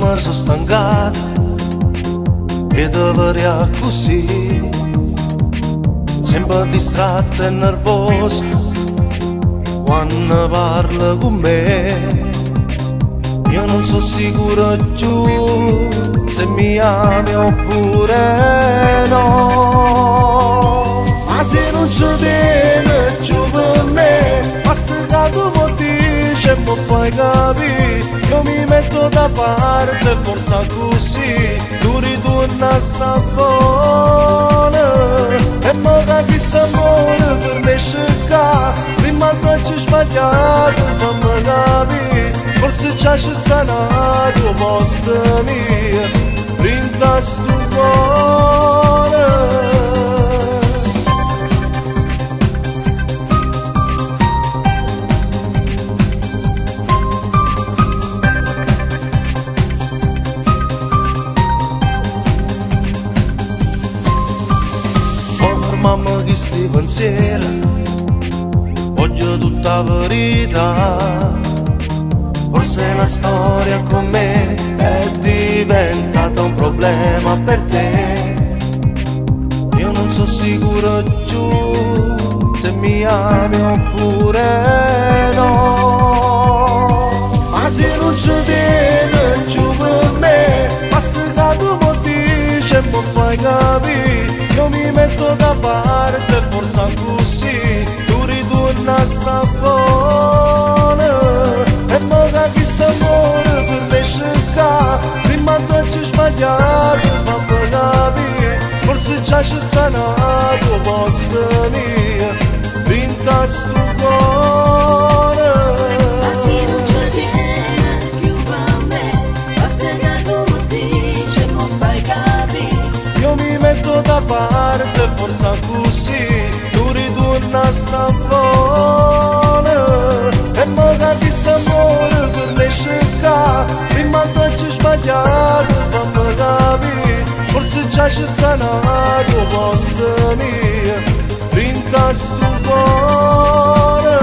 mi sono stancato e deveria così, sempre distratta e nervosa quando parla con me. Io non sono sicuro più se mi ami oppure no, ma se non ci viene più per me, basta che tu mi dici e mi fai capire. Io mi metto da parte e forse così tu ritorni a sta buona e mi capisci amore per me scicca. Prima che ci sbagliato fammi capire, forse già ci sta nato posto mio, rinda sto cuore. Mamma che sti pensieri, voglio tutta la verità. Forse la storia con me è diventata un problema per te. Io non sono sicuro più se mi ami oppure no, ma se non ci viene più per me, basta che tu mi dici e mi fai capire. Io mi metto da parte e forse così tu ritorni a sta buona e mi capisci amore per me scicca. Prima che ci sbagliato fammi capire, forse già ci sta nato posto mio, rinda sto cuore. Da parte forse così tu ritorni a sta buona e mi capisci amore per me scicca. Prima che ci sbagliato fammi capire, forse già ci sta nato posto mio, rinda sto cuore.